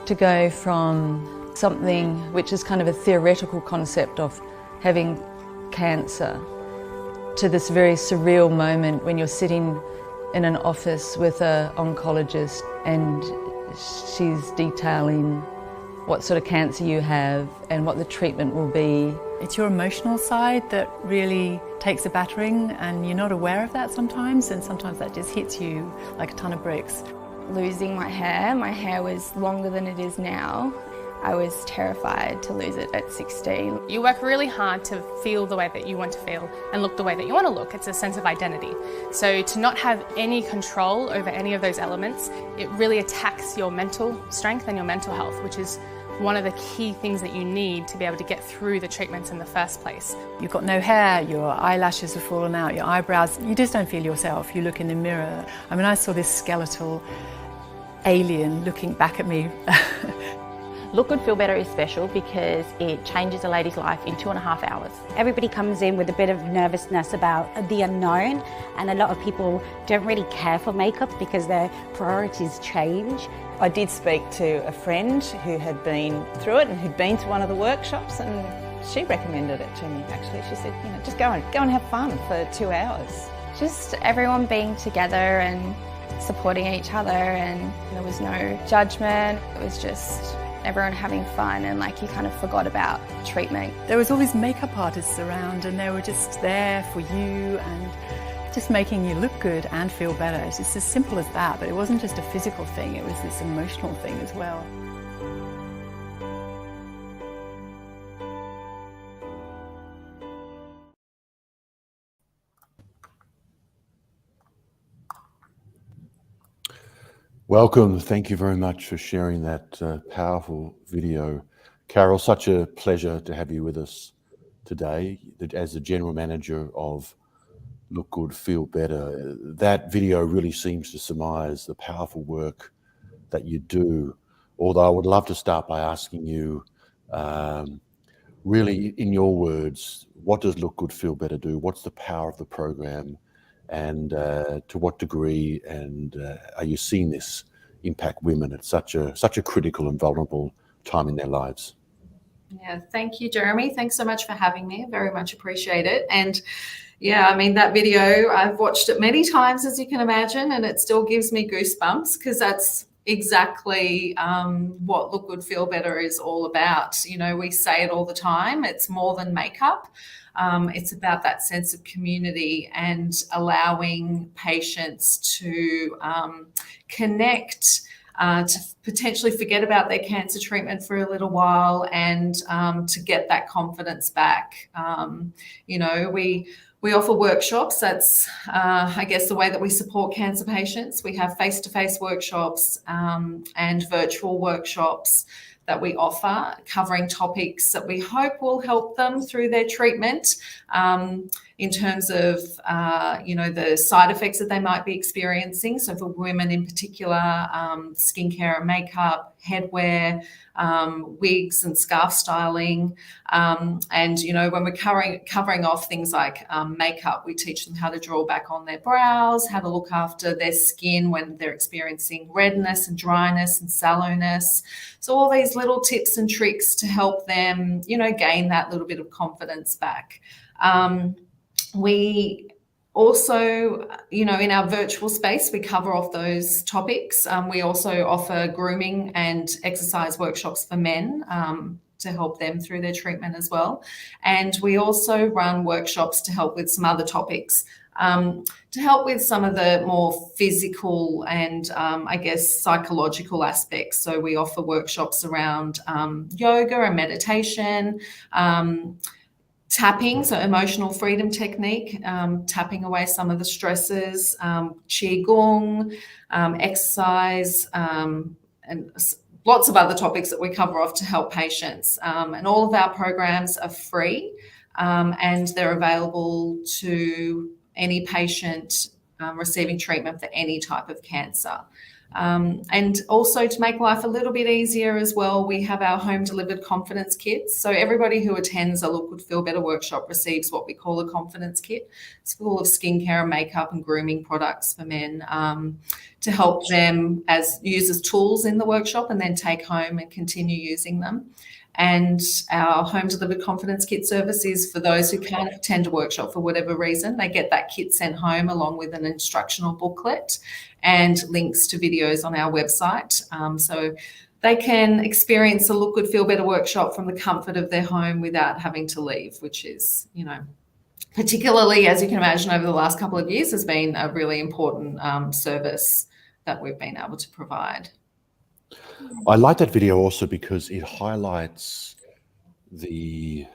to go from something which is kind of a theoretical concept of having cancer to this very surreal moment when you're sitting in an office with an oncologist and she's detailing what sort of cancer you have and what the treatment will be. It's your emotional side that really takes a battering, and you're not aware of that sometimes, and sometimes that just hits you like a ton of bricks. Losing my hair was longer than it is now. I was terrified to lose it at 16. You work really hard to feel the way that you want to feel and look the way that you want to look. It's a sense of identity. So to not have any control over any of those elements, it really attacks your mental strength and your mental health, which is one of the key things that you need to be able to get through the treatments in the first place. You've got no hair, your eyelashes have fallen out, your eyebrows, you just don't feel yourself. You look in the mirror. I mean, I saw this skeletal alien looking back at me. Look Good, Feel Better is special because it changes a lady's life in 2.5 hours. Everybody comes in with a bit of nervousness about the unknown, and a lot of people don't really care for makeup because their priorities change. I did speak to a friend who had been through it and who'd been to one of the workshops, and she recommended it to me actually. She said, you know, just go and have fun for 2 hours. Just everyone being together and supporting each other, and there was no judgment. It was just everyone having fun, and like you kind of forgot about treatment. There was all these makeup artists around, and they were just there for you and just making you look good and feel better. It's just as simple as that, but it wasn't just a physical thing, it was this emotional thing as well. Welcome. Thank you very much for sharing that powerful video. Carol, such a pleasure to have you with us today as the General Manager of Look Good, Feel Better. That video really seems to surmise the powerful work that you do. Although I would love to start by asking you, really in your words, what does Look Good, Feel Better do? What's the power of the program? And to what degree are you seeing this impact women at such a critical and vulnerable time in their lives? Yeah, thank you, Jeremy. Thanks so much for having me. I very much appreciate it. And yeah, I mean, that video, I've watched it many times, as you can imagine, and it still gives me goosebumps because that's exactly what Look Good, Feel Better is all about. You know, we say it all the time. It's more than makeup. It's about that sense of community and allowing patients to connect, to potentially forget about their cancer treatment for a little while, and to get that confidence back. You know, we offer workshops. That's, I guess, the way that we support cancer patients. We have face-to-face workshops and virtual workshops that we offer, covering topics that we hope will help them through their treatment in terms of, you know, the side effects that they might be experiencing. So for women in particular, skincare and makeup, headwear, wigs and scarf styling. And, you know, when we're covering off things like makeup, we teach them how to draw back on their brows, how to look after their skin when they're experiencing redness and dryness and sallowness. So all these little tips and tricks to help them, you know, gain that little bit of confidence back. We also, you know, in our virtual space, we cover off those topics. We also offer grooming and exercise workshops for men to help them through their treatment as well. And we also run workshops to help with some other topics, to help with some of the more physical and I guess psychological aspects. So we offer workshops around yoga and meditation, tapping, so emotional freedom technique, tapping away some of the stresses, qigong, exercise, and lots of other topics that we cover off to help patients. And all of our programs are free, and they're available to any patient receiving treatment for any type of cancer. And also to make life a little bit easier as well, we have our home delivered confidence kits. So everybody who attends a Look Good Feel Better workshop receives what we call a confidence kit. It's full of skincare and makeup and grooming products for men to help them use as tools in the workshop and then take home and continue using them. And our home delivered confidence kit service is for those who can't attend a workshop for whatever reason. They get that kit sent home along with an instructional booklet and links to videos on our website. So they can experience a Look Good Feel Better workshop from the comfort of their home without having to leave, which is, particularly, as you can imagine, over the last couple of years has been a really important service that we've been able to provide. I like that video also because it highlights the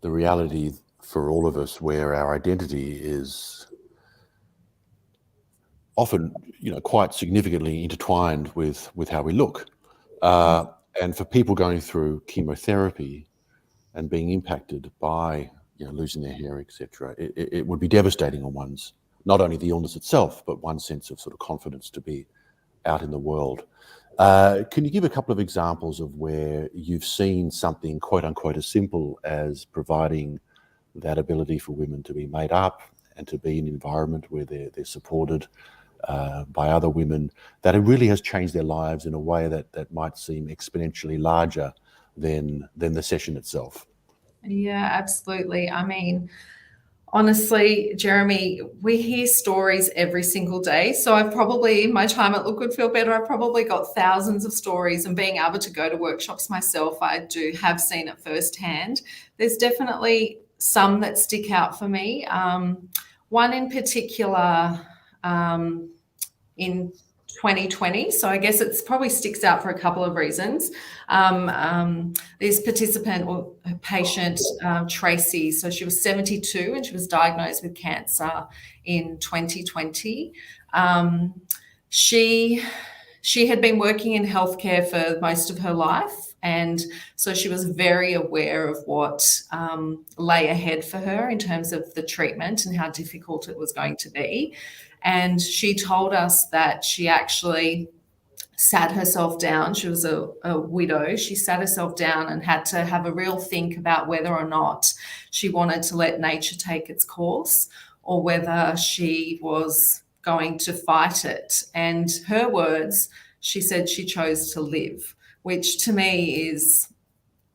reality for all of us where our identity is often, quite significantly intertwined with how we look. And for people going through chemotherapy and being impacted by, losing their hair, etc., it would be devastating on one's, not only the illness itself, but one's sense of sort of confidence to be out in the world. Can you give a couple of examples of where you've seen something quote unquote as simple as providing that ability for women to be made up and to be in an environment where they're supported by other women, that it really has changed their lives in a way that might seem exponentially larger than the session itself? Yeah, absolutely. I mean, honestly, Jeremy, we hear stories every single day. So I've probably, in my time at Look Good Feel Better, I've probably got thousands of stories, and being able to go to workshops myself, I have seen it firsthand. There's definitely some that stick out for me. One in particular in 2020. So I guess it's probably sticks out for a couple of reasons. This participant or patient, Tracy, so she was 72 and she was diagnosed with cancer in 2020. She had been working in healthcare for most of her life, and so she was very aware of what lay ahead for her in terms of the treatment and how difficult it was going to be. And she told us that she actually sat herself down. She was a widow. She sat herself down and had to have a real think about whether or not she wanted to let nature take its course or whether she was going to fight it. And her words, she said she chose to live, which to me is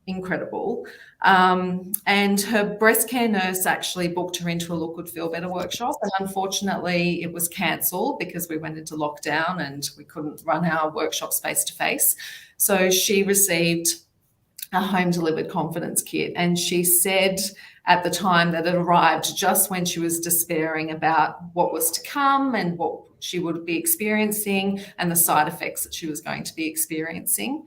incredible. And her breast care nurse actually booked her into a Look Good Feel Better workshop, and unfortunately it was cancelled because we went into lockdown and we couldn't run our workshops face to face. So she received a home delivered confidence kit, and she said at the time that it arrived just when she was despairing about what was to come and what she would be experiencing and the side effects that she was going to be experiencing.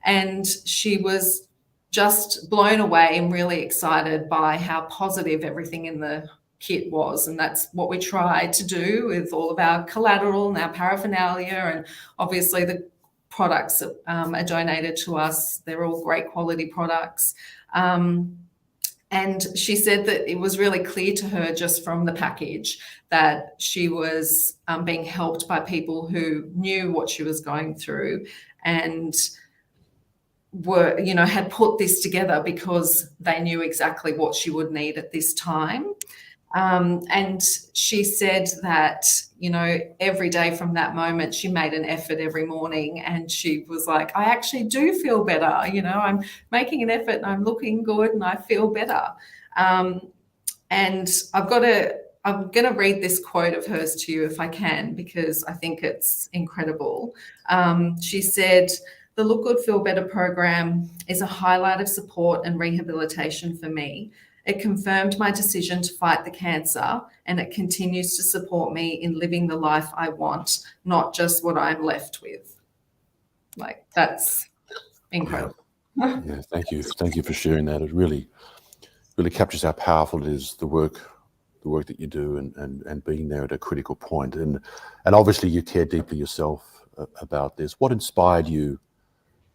And she was just blown away and really excited by how positive everything in the kit was. And that's what we try to do with all of our collateral and our paraphernalia. And obviously the products that are donated to us, they're all great quality products. And she said that it was really clear to her just from the package that she was being helped by people who knew what she was going through and were, had put this together because they knew exactly what she would need at this time. And she said that, every day from that moment, she made an effort every morning, and she was like, I actually do feel better. I'm making an effort and I'm looking good and I feel better. And I'm going to read this quote of hers to you if I can, because I think it's incredible. She said, "The Look Good Feel Better program is a highlight of support and rehabilitation for me. It confirmed my decision to fight the cancer, and it continues to support me in living the life I want, not just what I'm left with." Like, that's incredible. Yeah, thank you. Thank you for sharing that. It really captures how powerful it is, the work that you do and being there at a critical point. And obviously you care deeply yourself about this. What inspired you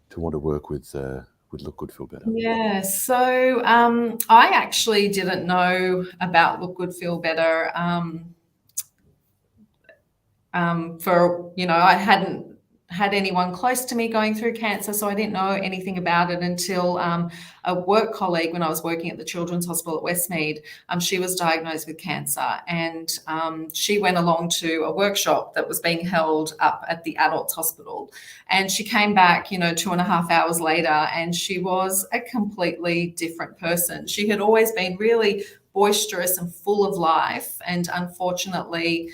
to want to work with Look Good Feel Better? Yeah, so I actually didn't know about Look Good Feel Better I hadn't had anyone close to me going through cancer, so I didn't know anything about it until a work colleague, when I was working at the Children's Hospital at Westmead, she was diagnosed with cancer, and she went along to a workshop that was being held up at the Adults Hospital, and she came back, 2.5 hours later, and she was a completely different person. She had always been really boisterous and full of life, and unfortunately,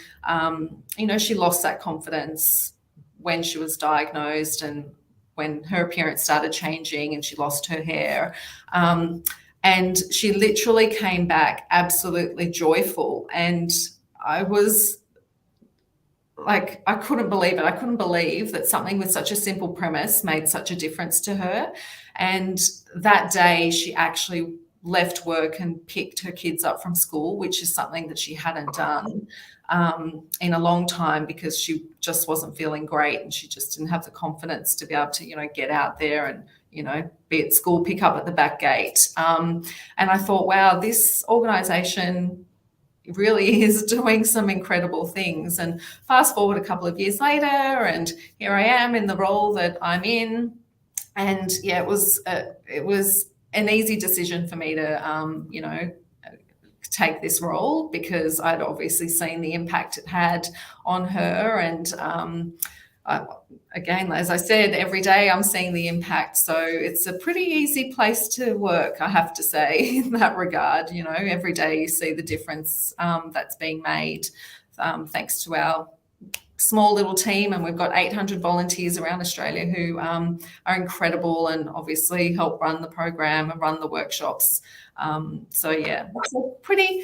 she lost that confidence when she was diagnosed and when her appearance started changing and she lost her hair. And she literally came back absolutely joyful. And I was like, I couldn't believe it. I couldn't believe that something with such a simple premise made such a difference to her. And that day she actually left work and picked her kids up from school, which is something that she hadn't done in a long time, because she just wasn't feeling great and she just didn't have the confidence to be able to, get out there and, be at school, pick up at the back gate. And I thought, wow, this organisation really is doing some incredible things. And fast forward a couple of years later, and here I am in the role that I'm in. And yeah, it was an easy decision for me to, take this role, because I'd obviously seen the impact it had on her. And again, as I said, every day I'm seeing the impact. So it's a pretty easy place to work, I have to say, in that regard. Every day you see the difference that's being made thanks to our small little team, and we've got 800 volunteers around Australia who are incredible and obviously help run the program and run the workshops. So yeah, it's a pretty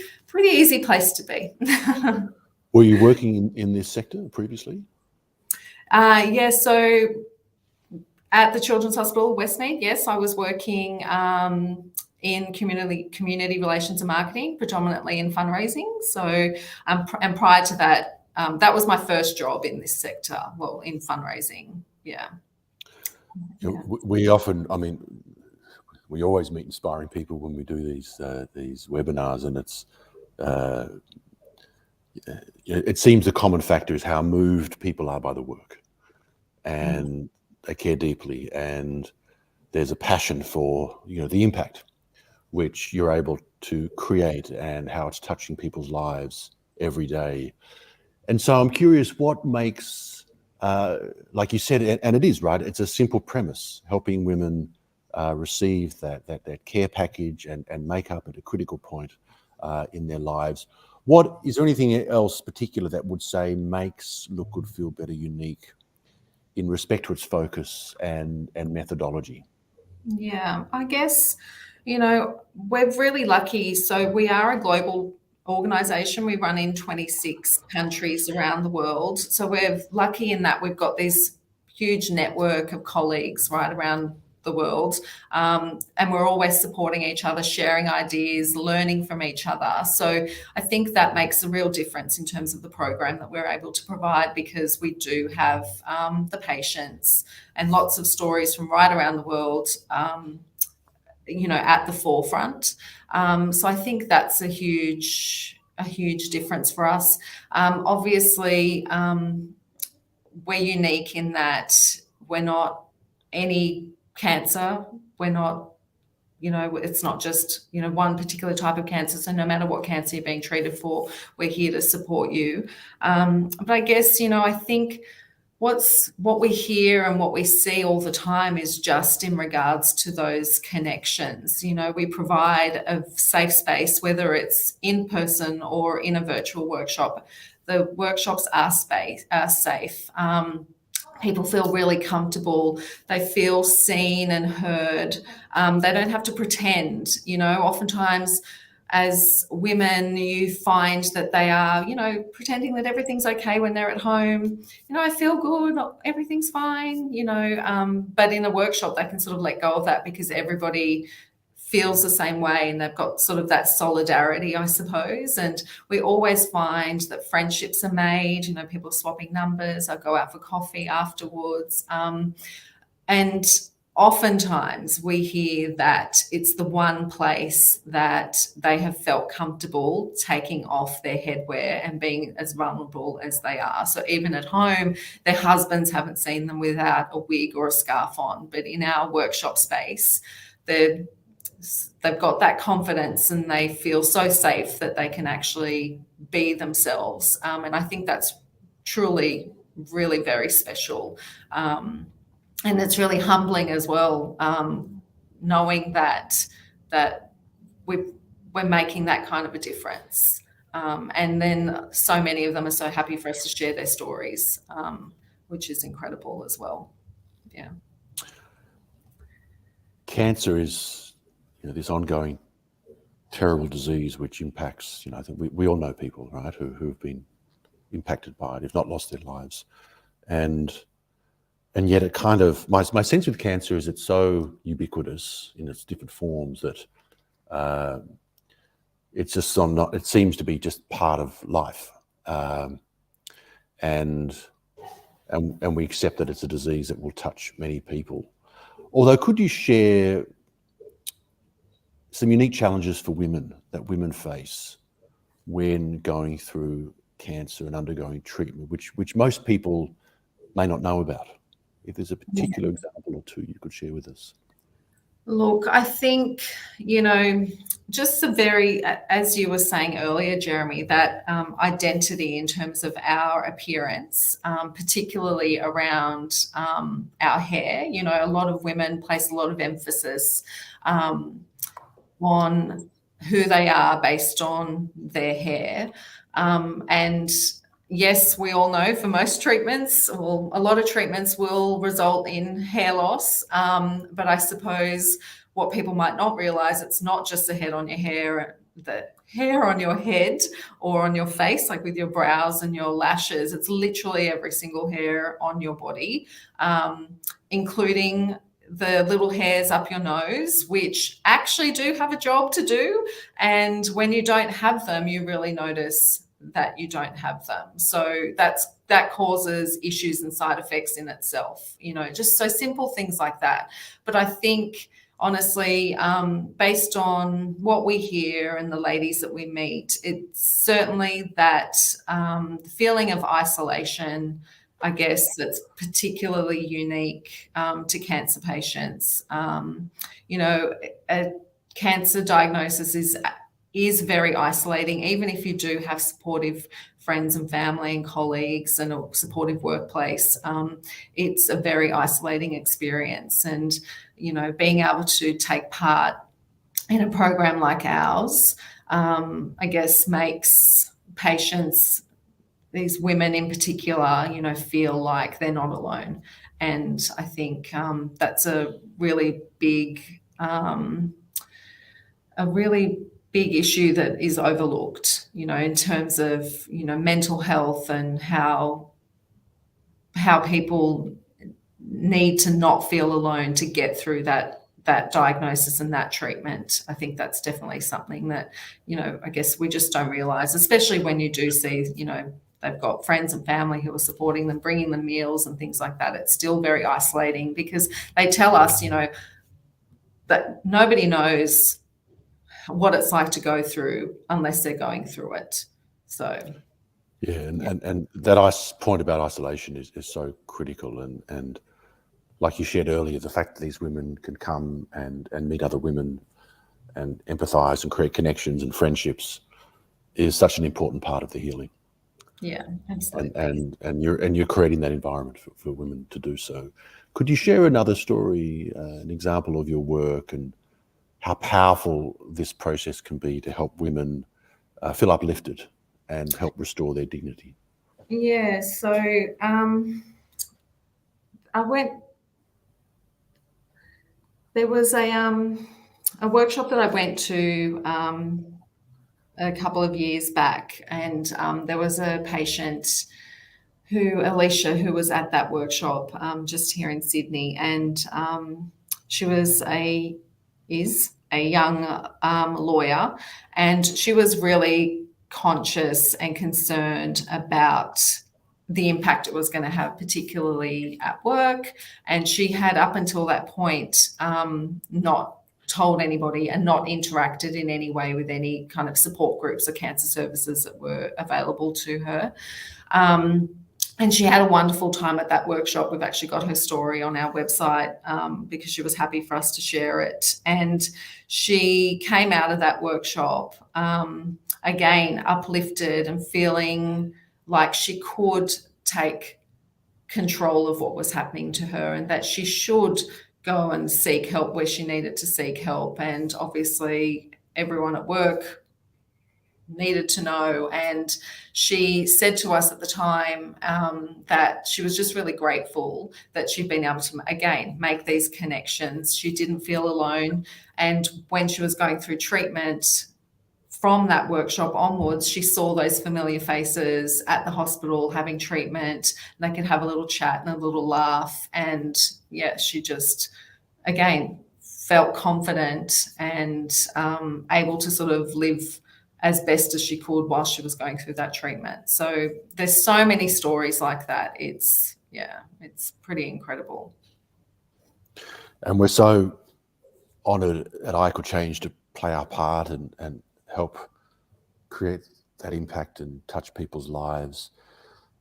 easy place to be. Were you working in this sector previously? Yeah, so at the Children's Hospital, Westmead, yes, I was working in community relations and marketing, predominantly in fundraising. So, and prior to that, that was my first job in this sector, well, in fundraising, yeah. We often, we always meet inspiring people when we do these webinars, and it seems the common factor is how moved people are by the work, and they care deeply, and there's a passion for the impact which you're able to create and how it's touching people's lives every day. And so I'm curious, what makes, like you said, and it is right, it's a simple premise, helping women receive that care package and make up at a critical point in their lives. What is there anything else particular that would say makes Look Good Feel Better unique in respect to its focus and methodology? Yeah, I guess, we're really lucky. So we are a global organisation. We run in 26 countries around the world. So we're lucky in that we've got this huge network of colleagues right around the world, and we're always supporting each other, sharing ideas, learning from each other. So I think that makes a real difference in terms of the program that we're able to provide, because we do have the patients and lots of stories from right around the world, at the forefront. So I think that's a huge difference for us. Obviously, we're unique in that we're not any cancer. We're not, it's not just, one particular type of cancer. So no matter what cancer you're being treated for, we're here to support you. But I guess, I think what we hear and what we see all the time is just in regards to those connections. We provide a safe space, whether it's in person or in a virtual workshop. The workshops are safe. People feel really comfortable. They feel seen and heard. They don't have to pretend. Oftentimes as women, you find that they are, pretending that everything's okay when they're at home. I feel good, everything's fine, but in a workshop, they can sort of let go of that, because everybody feels the same way and they've got sort of that solidarity, I suppose. And we always find that friendships are made, people are swapping numbers, I go out for coffee afterwards. And oftentimes we hear that it's the one place that they have felt comfortable taking off their headwear and being as vulnerable as they are. So even at home, their husbands haven't seen them without a wig or a scarf on, but in our workshop space, they've got that confidence and they feel so safe that they can actually be themselves. And I think that's truly, really very special. And it's really humbling as well, knowing that we're making that kind of a difference. And then so many of them are so happy for us to share their stories, which is incredible as well. Yeah. Cancer is, this ongoing terrible disease which impacts, I think we all know people, right, who've been impacted by it, if not lost their lives. And yet it kind of, my sense with cancer is it's so ubiquitous in its different forms that it's just it seems to be just part of life. And we accept that it's a disease that will touch many people. Although, could you share some unique challenges for women that women face when going through cancer and undergoing treatment, which most people may not know about? If there's a particular example or two you could share with us. Look, I think, just the very, as you were saying earlier, Jeremy, that identity in terms of our appearance, particularly around our hair. A lot of women place a lot of emphasis on who they are based on their hair. And yes, we all know for most treatments, well, a lot of treatments will result in hair loss. But I suppose what people might not realize, it's not just the hair on your head or on your face, like with your brows and your lashes. It's literally every single hair on your body, including the little hairs up your nose, which actually do have a job to do. And when you don't have them, you really notice that you don't have them. So that causes issues and side effects in itself, just so simple things like that. But I think, honestly, based on what we hear and the ladies that we meet, it's certainly that feeling of isolation, I guess, that's particularly unique to cancer patients. A cancer diagnosis is very isolating, even if you do have supportive friends and family and colleagues and a supportive workplace. It's a very isolating experience. And, being able to take part in a program like ours, I guess, makes patients, these women in particular, feel like they're not alone. And I think that's a really big issue that is overlooked, in terms of, mental health and how people need to not feel alone to get through that diagnosis and that treatment. I think that's definitely something that, I guess we just don't realize, especially when you do see, they've got friends and family who are supporting them, bringing them meals and things like that. It's still very isolating because they tell us, that nobody knows what it's like to go through unless they're going through it. So yeah, and that point about isolation is so critical, and like you shared earlier, the fact that these women can come and meet other women and empathize and create connections and friendships is such an important part of the healing. Yeah, absolutely. And you're creating that environment for women to do so. Could you share another story, an example of your work and how powerful this process can be to help women feel uplifted and help restore their dignity? Yeah, so there was a workshop that I went to a couple of years back, and there was a patient Alicia, who was at that workshop just here in Sydney, and she is a young lawyer, and she was really conscious and concerned about the impact it was going to have, particularly at work. And she had, up until that point, not told anybody and not interacted in any way with any kind of support groups or cancer services that were available to her. And she had a wonderful time at that workshop. We've actually got her story on our website because she was happy for us to share it. And she came out of that workshop, again, uplifted and feeling like she could take control of what was happening to her, and that she should go and seek help where she needed to seek help. And obviously everyone at work needed to know. And she said to us at the time that she was just really grateful that she'd been able to, again, make these connections. She didn't feel alone. And when she was going through treatment, from that workshop onwards, she saw those familiar faces at the hospital having treatment, and they could have a little chat and a little laugh. And yeah, she just, again, felt confident and able to sort of live as best as she could while she was going through that treatment. So there's so many stories like that. It's pretty incredible. And we're so honoured at I Could Change to play our part and help create that impact and touch people's lives.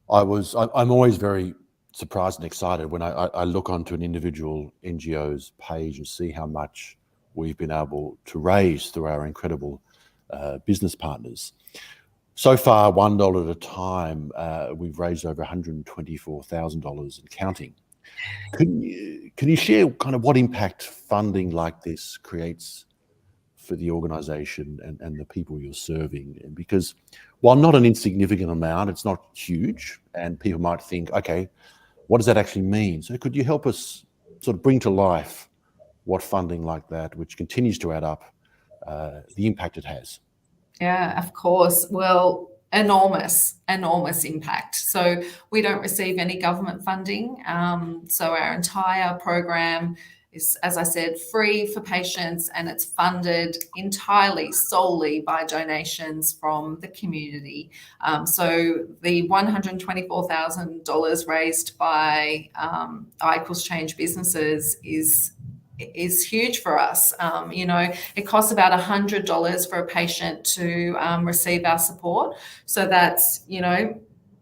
I'm always very surprised and excited when I look onto an individual NGO's page and see how much we've been able to raise through our incredible business partners. So far, $1 at a time, we've raised over $124,000 and counting. Can you share kind of what impact funding like this creates for the organisation and the people you're serving? Because while not an insignificant amount, it's not huge, and people might think, okay, what does that actually mean? So could you help us sort of bring to life what funding like that, which continues to add up, the impact it has? Yeah, of course. Well, enormous impact. So we don't receive any government funding. So our entire program is, as I said, free for patients, and it's funded entirely, solely by donations from the community. So the $124,000 raised by Equals Change businesses is huge for us. It costs about $100 for a patient to receive our support. So that's,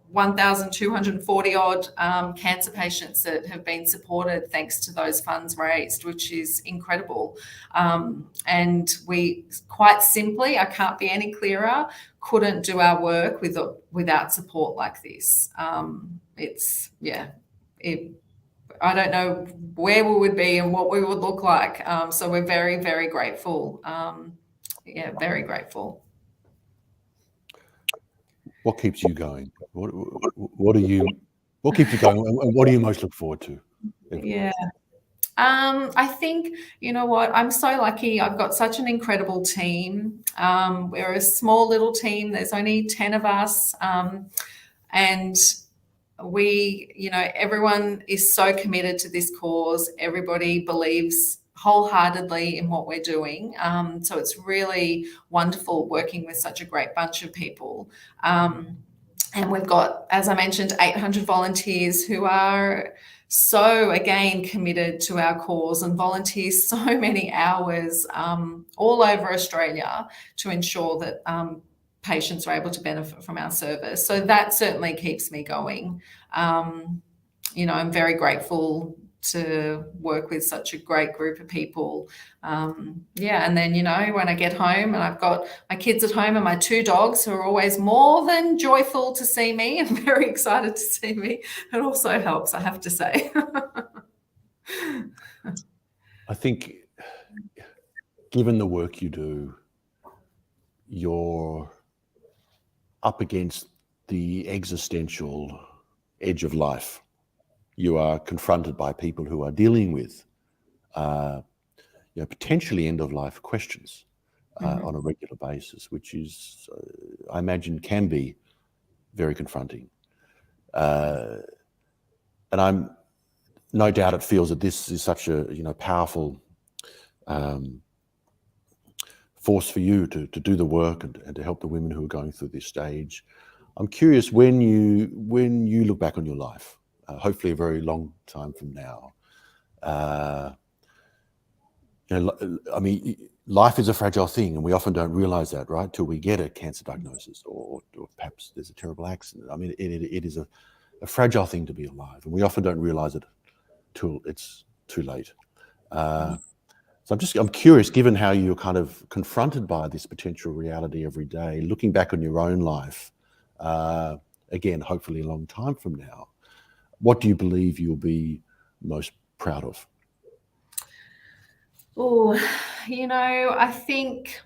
1,240 odd cancer patients that have been supported thanks to those funds raised, which is incredible. And we, quite simply, I can't be any clearer, couldn't do our work without support like this. I don't know where we would be and what we would look like. So we're very, very grateful. Very grateful. What keeps you going? What keeps you going, and what do you most look forward to? Yeah. I think, you know what, I'm so lucky. I've got such an incredible team. We're a small little team. There's only 10 of us. And we, everyone is so committed to this cause. Everybody believes wholeheartedly in what we're doing. So it's really wonderful working with such a great bunch of people. And we've got, as I mentioned, 800 volunteers who are so, again, committed to our cause and volunteer so many hours all over Australia to ensure that patients are able to benefit from our service. So that certainly keeps me going. I'm very grateful to work with such a great group of people. And then, when I get home and I've got my kids at home and my 2 dogs who are always more than joyful to see me and very excited to see me, it also helps, I have to say. I think, given the work you do, you're up against the existential edge of life. You are confronted by people who are dealing with potentially end-of-life questions on a regular basis, which is, I imagine, can be very confronting. And I'm no doubt it feels that this is such a powerful force for you to do the work and to help the women who are going through this stage. I'm curious, when you look back on your life, hopefully a very long time from now, I mean, life is a fragile thing, and we often don't realize that, right, till we get a cancer diagnosis, or perhaps there's a terrible accident. I mean, it is a fragile thing to be alive, and we often don't realize it till it's too late. So I'm curious, given how you're kind of confronted by this potential reality every day, looking back on your own life, again, hopefully a long time from now, what do you believe you'll be most proud of? Oh, I think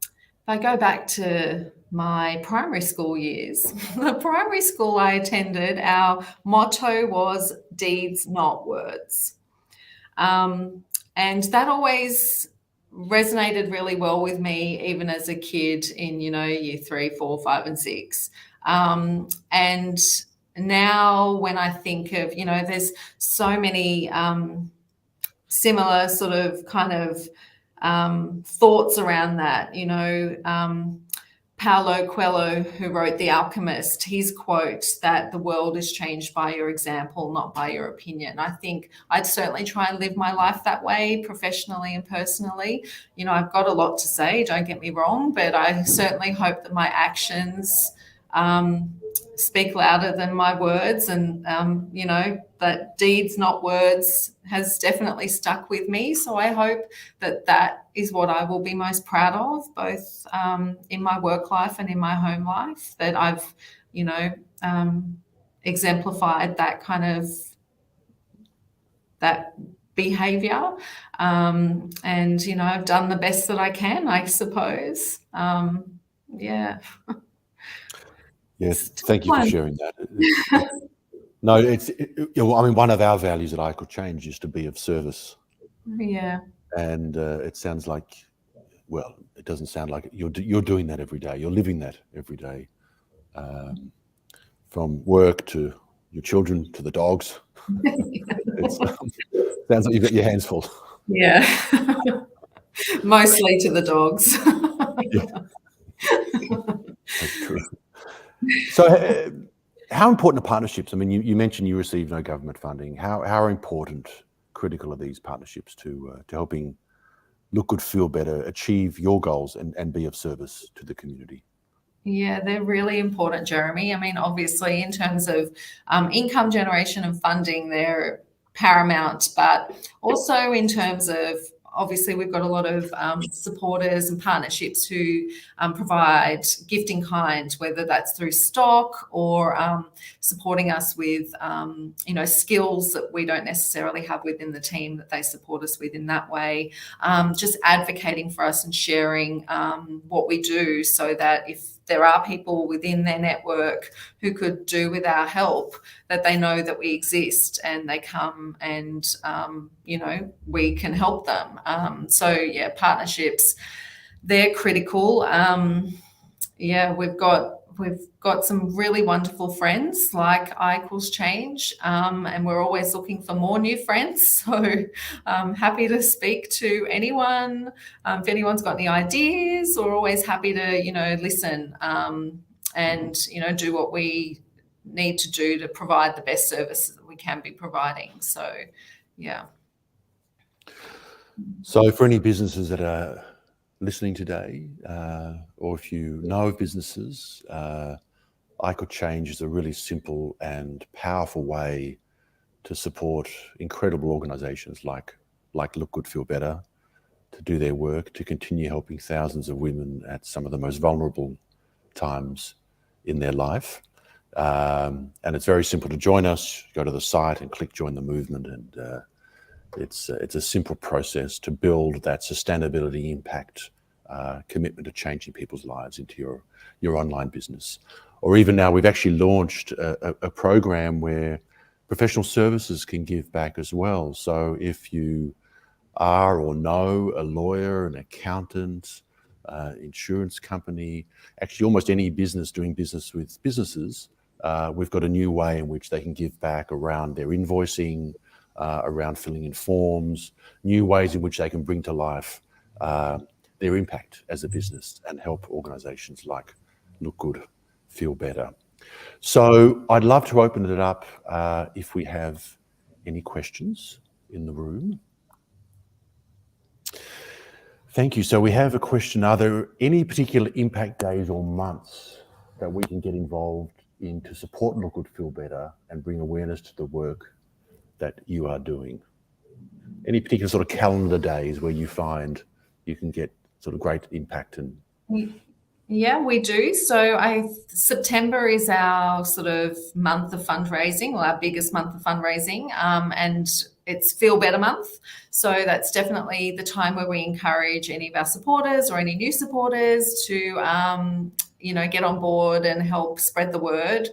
if I go back to my primary school years, the primary school I attended, our motto was deeds, not words. And that always resonated really well with me, even as a kid in, year 3, 4, 5, and 6. And now when I think of, there's so many similar sort of kind of thoughts around that. Paulo Coelho, who wrote The Alchemist, his quote that the world is changed by your example, not by your opinion. I think I'd certainly try and live my life that way, professionally and personally. I've got a lot to say, don't get me wrong, but I certainly hope that my actions speak louder than my words, and that deeds not words has definitely stuck with me. So I hope that is what I will be most proud of, both in my work life and in my home life, that I've exemplified that kind of that behavior, and I've done the best that I can, I suppose. Yeah. Yes, thank you for sharing that. No, I mean, one of our values that I Could Change is to be of service. Yeah. And it sounds like, well, it doesn't sound like it. You're doing that every day. You're living that every day, from work to your children to the dogs. Sounds like you've got your hands full. Yeah. Mostly to the dogs. That's true. So how important are partnerships? I mean, you mentioned you receive no government funding. How important, critical are these partnerships to helping Look Good, Feel Better, achieve your goals and be of service to the community? Yeah, they're really important, Jeremy. I mean, obviously, in terms of income generation and funding, they're paramount, but also in terms of, obviously, we've got a lot of supporters and partnerships who provide gift in kind, whether that's through stock or supporting us with, skills that we don't necessarily have within the team, that they support us with in that way. Just advocating for us and sharing what we do, so that if there are people within their network who could do with our help, that they know that we exist and they come and, we can help them. Partnerships, they're critical. We've got some really wonderful friends like I Equals Change, and we're always looking for more new friends. So I'm happy to speak to anyone. If anyone's got any ideas, we're always happy to, listen and, do what we need to do to provide the best services that we can be providing. So, yeah. So for any businesses that are listening today, or if you know of businesses, I Could Change is a really simple and powerful way to support incredible organisations like Look Good, Feel Better, to do their work, to continue helping thousands of women at some of the most vulnerable times in their life. And it's very simple to join us. Go to the site and click Join the Movement, and it's a simple process to build that sustainability impact commitment to changing people's lives into your online business. Or even now, we've actually launched a program where professional services can give back as well. So if you are or know a lawyer, an accountant, insurance company, actually almost any business doing business with businesses, we've got a new way in which they can give back around their invoicing, around filling in forms, new ways in which they can bring to life their impact as a business and help organisations like Look Good, feel better. So I'd love to open it up if we have any questions in the room. Thank you. So we have a question. Are there any particular impact days or months that we can get involved in to support Look Good, Feel Better and bring awareness to the work that you are doing? Any particular sort of calendar days where you find you can get sort of great impact? And yeah, we do. So September is our sort of month of fundraising, or our biggest month of fundraising, and it's Feel Better Month. So that's definitely the time where we encourage any of our supporters or any new supporters to, get on board and help spread the word.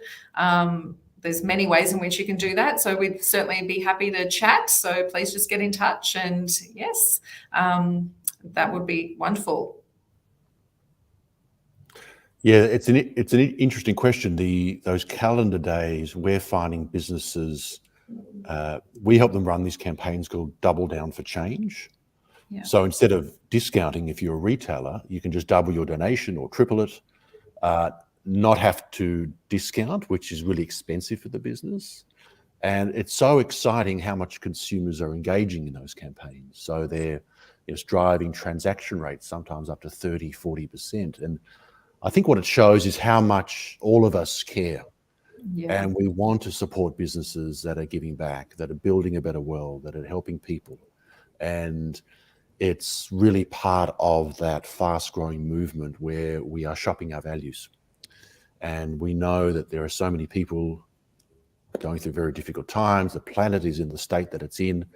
There's many ways in which you can do that. So we'd certainly be happy to chat. So please just get in touch. And yes, that would be wonderful. Yeah, it's an interesting question. Those calendar days, we're finding businesses, we help them run these campaigns called Double Down for Change. Yeah. So instead of discounting, if you're a retailer, you can just double your donation or triple it, not have to discount, which is really expensive for the business. And it's so exciting how much consumers are engaging in those campaigns. So they're driving transaction rates sometimes up to 30, 40%. And I think what it shows is how much all of us care. Yeah. And we want to support businesses that are giving back, that are building a better world, that are helping people. And it's really part of that fast-growing movement where we are shopping our values. And we know that there are so many people going through very difficult times. The planet is in the state that it's in,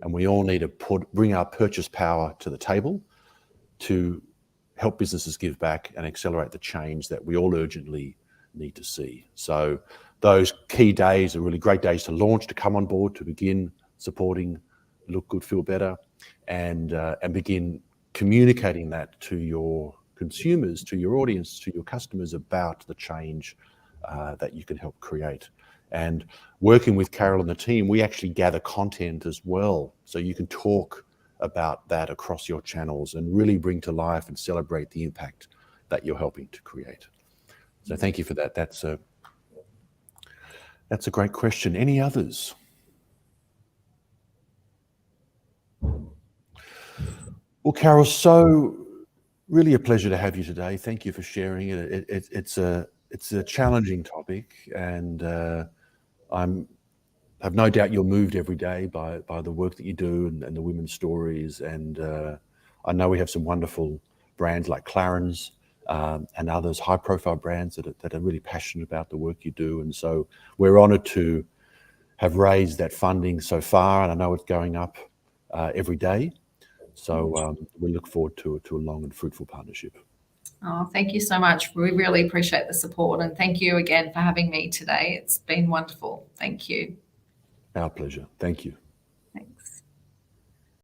and we all need to bring our purchase power to the table to help businesses give back and accelerate the change that we all urgently need to see. So those key days are really great days to launch, to come on board, to begin supporting Look Good, Feel Better, and begin communicating that to your consumers, to your audience, to your customers about the change that you can help create. And working with Carol and the team, we actually gather content as well, so you can talk about that across your channels and really bring to life and celebrate the impact that you're helping to create. So thank you for that. That's a great question. Any others? Well, Carol, so really a pleasure to have you today. Thank you for sharing it. It's a challenging topic, and I've no doubt you're moved every day by the work that you do and the women's stories. And I know we have some wonderful brands like Clarins and others, high-profile brands that are really passionate about the work you do. And so we're honoured to have raised that funding so far, and I know it's going up every day. So we look forward to a long and fruitful partnership. Oh, thank you so much. We really appreciate the support, and thank you again for having me today. It's been wonderful. Thank you. Our pleasure. Thank you.